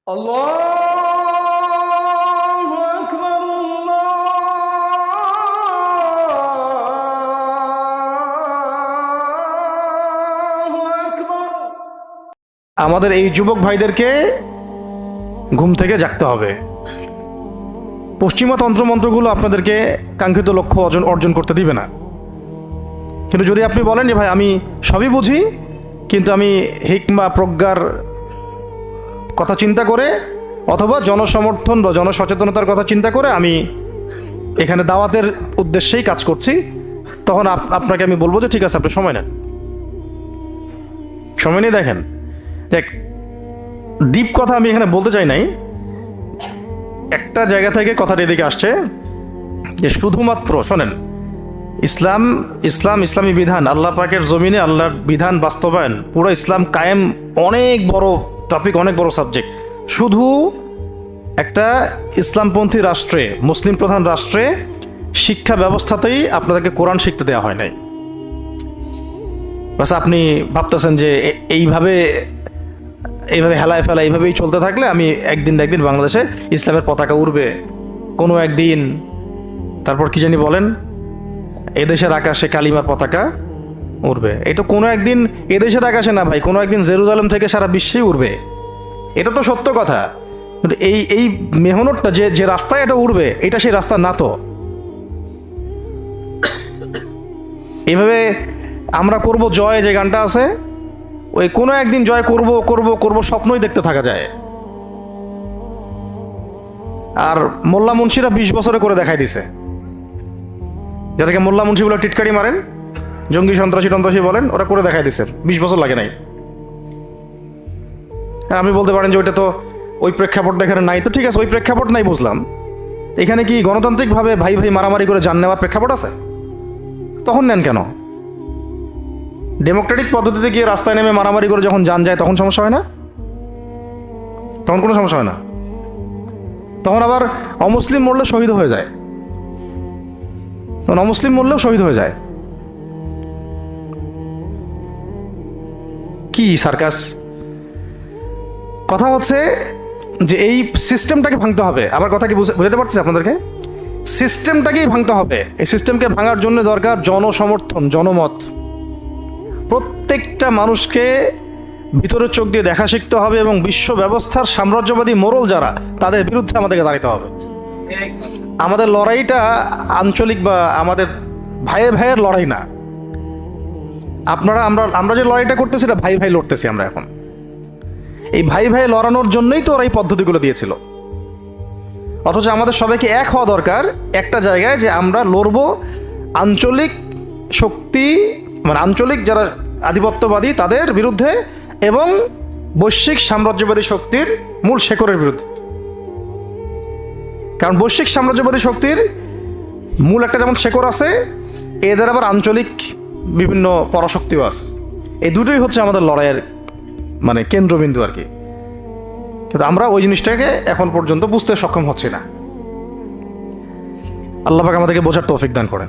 আল্লাহু আকবার, আল্লাহু আকবার। আমাদের এই যুবক ভাইদেরকে ঘুম থেকে জাগতে হবে। পশ্চিমা তন্ত্রমন্ত্রগুলো আপনাদেরকে কাঙ্ক্ষিত লক্ষ্য অর্জন করতে দিবে না। কিন্তু যদি আপনি বলেন যে ভাই আমি সবই বুঝি, কিন্তু আমি হিকমা প্রজ্ঞার কথা চিন্তা করে অথবা জনসমর্থন বা জনসচেতনতার কথা চিন্তা করে আমি এখানে দাওয়াতের উদ্দেশ্যেই কাজ করছি, তখন আপনাকে আমি বলবো যে ঠিক আছে, আপনি সময় নেন, সময় নিয়ে দেখেন। দেখ, ডিপ কথা আমি এখানে বলতে চাই নাই, একটা জায়গা থেকে কথাটা এদিকে আসছে যে শুধুমাত্র শোনেন, ইসলামী বিধান, আল্লাহ পাকের জমিনে আল্লাহর বিধান বাস্তবায়ন, পুরো ইসলাম কায়েম অনেক বড় টপিক, অনেক বড় সাবজেক্ট। শুধু একটা ইসলামপন্থী রাষ্ট্রে, মুসলিম প্রধান রাষ্ট্রে শিক্ষা ব্যবস্থাতেই আপনাদেরকে কোরআন শিখতে দেওয়া হয় নাই। বাস আপনি ভাবতেছেন যে এইভাবে হেলায় ফেলা এইভাবেই চলতে থাকলে আমি একদিন বাংলাদেশে ইসলামের পতাকা উড়বে কোনো একদিন। তারপর কি জানি বলেন, এদেশের আকাশে কালিমার পতাকা উড়বে। এটা কোনো একদিন এদেশের আকাশে না ভাই, কোনো একদিন জেরুজালেম থেকে সারা বিশ্বেই উড়বে। এটা তো সত্য কথা। কিন্তু এই মেহনতটা যে রাস্তায় এটা উড়বে, এটা সেই রাস্তা না। তো এইভাবে আমরা করব জয়, যে গানটা আছে, ওই কোনো একদিন জয় করব করব করব স্বপ্নই দেখতে থাকা যায়। আর মোল্লা মুন্সিরা 20 বছরে করে দেখাই দিছে। যাদেরকে মোল্লা মুন্সিগুলো টিটকারি মারেন, জঙ্গি সন্ত্রাসী বলেন, ওরা করে দেখাই দিছে, 20 বছর লাগে নাই। আপনি বলতে পারেন যে ওইটা তো ওই প্রেক্ষাপটটা এখানে নাই। তো ঠিক আছে, ওই প্রেক্ষাপট নাই বুঝলাম, এখানে কি গণতান্ত্রিকভাবে ভাই ভাই মারামারি করে জান নেওয়ার প্রেক্ষাপট আছে? তখন নেন কেন? ডেমোক্রেটিক পদ্ধতিতে গিয়ে রাস্তায় নেমে মারামারি করে যখন জান যায়, তখন সমস্যা হয় না? তখন কোনো সমস্যা হয় না। তখন আবার অমুসলিম মরলে শহীদ হয়ে যায়, তখন অমুসলিম মরলেও শহীদ হয়ে যায়। কি সার্কাস! কথা হচ্ছে যে এই সিস্টেমটাকে ভাঙতে হবে। আবার কথা কি বুঝতে পারছি আপনাদেরকে? সিস্টেমটাকেই ভাঙতে হবে। এই সিস্টেমকে ভাঙার জন্য দরকার জনসমর্থন, জনমত। প্রত্যেকটা মানুষকে ভিতরের চোখ দিয়ে দেখা শিখতে হবে এবং বিশ্ব ব্যবস্থার সাম্রাজ্যবাদী মোড়ল যারা, তাদের বিরুদ্ধে আমাদেরকে দাঁড়াতে হবে। আমাদের লড়াইটা আঞ্চলিক বা আমাদের ভাইয়ের লড়াই না। আমরা যে লড়াইটা করতেছি, এটা ভাই লড়তেছি আমরা এখন। এই ভাই লড়ানোর জন্যই তো ওরা এই পদ্ধতিগুলো দিয়েছিল। অথচ আমাদের সবাইকে এক হওয়া দরকার একটা জায়গায়, যে আমরা লড়বো আঞ্চলিক শক্তি, মানে আঞ্চলিক যারা আধিপত্যবাদী তাদের বিরুদ্ধে এবং বৈশ্বিক সাম্রাজ্যবাদী শক্তির মূল শেকড়ের বিরুদ্ধে। কারণ বৈশ্বিক সাম্রাজ্যবাদী শক্তির মূল একটা যেমন শেকড় আছে, এদের আবার আঞ্চলিক বিভিন্ন পরাশক্তিও আছে। এই দুটোই হচ্ছে আমাদের লড়াইয়ের মানে কেন্দ্রবিন্দু আর কি। কিন্তু আমরা ওই জিনিসটাকে এখন পর্যন্ত বুঝতে সক্ষম হচ্ছি না। আল্লাহ পাক আমাদেরকে বোঝার তৌফিক দান করেন।